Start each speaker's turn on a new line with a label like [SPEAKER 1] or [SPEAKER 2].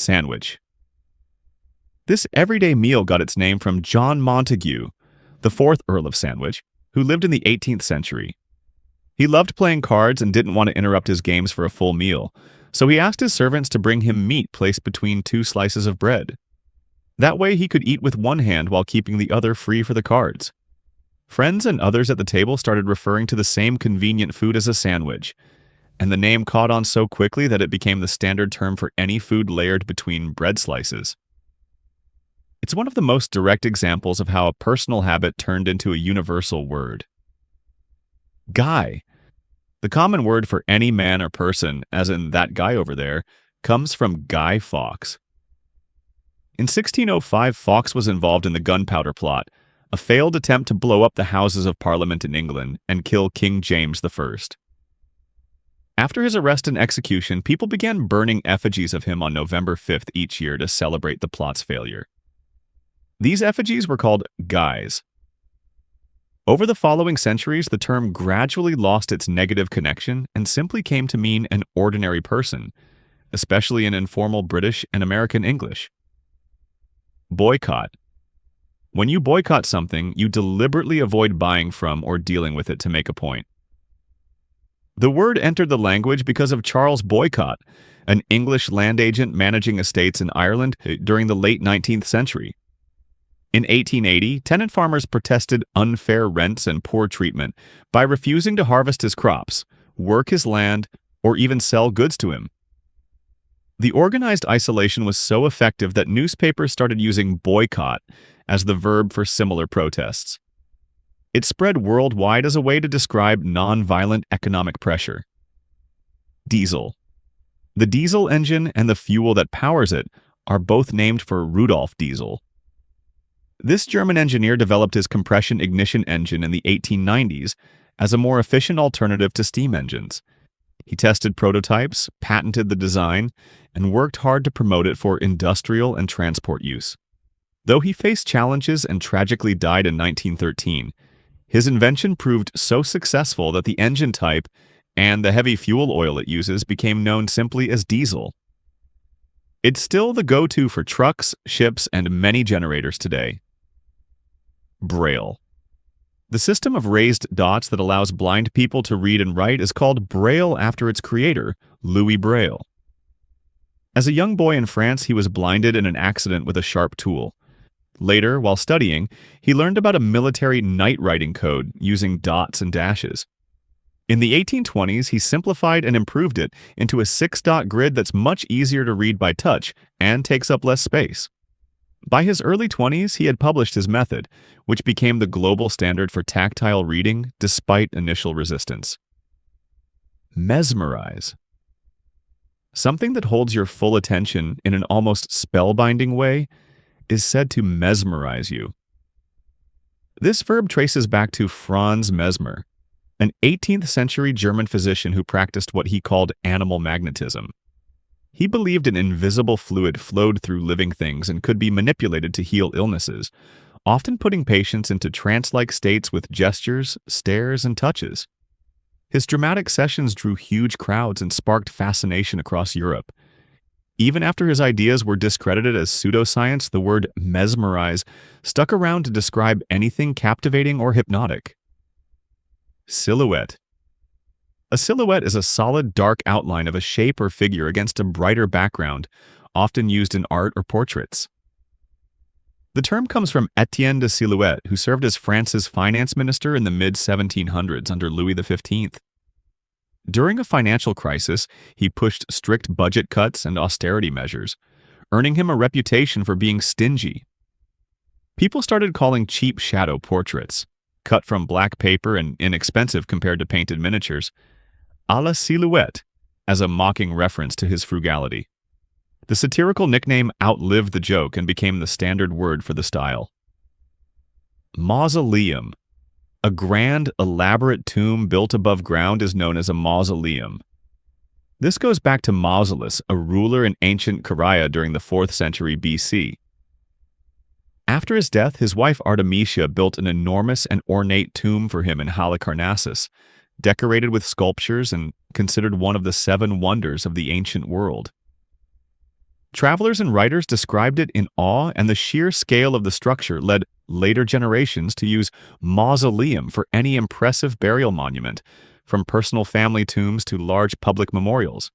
[SPEAKER 1] Sandwich. This everyday meal got its name from John Montague, the fourth Earl of Sandwich, who lived in the 18th century. He loved playing cards and didn't want to interrupt his games for a full meal, so he asked his servants to bring him meat placed between two slices of bread. That way he could eat with one hand while keeping the other free for the cards. Friends and others at the table started referring to the same convenient food as a sandwich, and the name caught on so quickly that it became the standard term for any food layered between bread slices. It's one of the most direct examples of how a personal habit turned into a universal word. Guy. The common word for any man or person, as in that guy over there, comes from Guy Fawkes. In 1605, Fawkes was involved in the Gunpowder Plot, a failed attempt to blow up the Houses of Parliament in England and kill King James I. After his arrest and execution, people began burning effigies of him on November 5th each year to celebrate the plot's failure. These effigies were called guys. Over the following centuries, the term gradually lost its negative connection and simply came to mean an ordinary person, especially in informal British and American English. Boycott. When you boycott something, you deliberately avoid buying from or dealing with it to make a point. The word entered the language because of Charles Boycott, an English land agent managing estates in Ireland during the late 19th century. In 1880, tenant farmers protested unfair rents and poor treatment by refusing to harvest his crops, work his land, or even sell goods to him. The organized isolation was so effective that newspapers started using boycott as the verb for similar protests. It spread worldwide as a way to describe nonviolent economic pressure. Diesel. The diesel engine and the fuel that powers it are both named for Rudolf Diesel. This German engineer developed his compression ignition engine in the 1890s as a more efficient alternative to steam engines. He tested prototypes, patented the design, and worked hard to promote it for industrial and transport use. Though he faced challenges and tragically died in 1913, his invention proved so successful that the engine type and the heavy fuel oil it uses became known simply as diesel. It's still the go-to for trucks, ships, and many generators today. Braille. The system of raised dots that allows blind people to read and write is called Braille after its creator, Louis Braille. As a young boy in France, he was blinded in an accident with a sharp tool. Later, while studying, he learned about a military night writing code using dots and dashes. In the 1820s, he simplified and improved it into a 6-dot grid that's much easier to read by touch and takes up less space. By his early 20s, he had published his method, which became the global standard for tactile reading despite initial resistance. Mesmerize. Something that holds your full attention in an almost spellbinding way is said to mesmerize you. This verb traces back to Franz Mesmer, an 18th century German physician who practiced what he called animal magnetism. He believed an invisible fluid flowed through living things and could be manipulated to heal illnesses, often putting patients into trance-like states with gestures, stares, and touches. His dramatic sessions drew huge crowds and sparked fascination across Europe. Even after his ideas were discredited as pseudoscience, the word mesmerize stuck around to describe anything captivating or hypnotic. Silhouette. A silhouette is a solid, dark outline of a shape or figure against a brighter background, often used in art or portraits. The term comes from Etienne de Silhouette, who served as France's finance minister in the mid-1700s under Louis XV. During a financial crisis, he pushed strict budget cuts and austerity measures, earning him a reputation for being stingy. People started calling cheap shadow portraits, cut from black paper and inexpensive compared to painted miniatures, à la silhouette, as a mocking reference to his frugality. The satirical nickname outlived the joke and became the standard word for the style. Mausoleum. A grand, elaborate tomb built above ground is known as a mausoleum. This goes back to Mausolus, a ruler in ancient Caria during the 4th century BC. After his death, his wife Artemisia built an enormous and ornate tomb for him in Halicarnassus, decorated with sculptures and considered one of the 7 wonders of the ancient world. Travelers and writers described it in awe, and the sheer scale of the structure led later generations to use mausoleum for any impressive burial monument, from personal family tombs to large public memorials.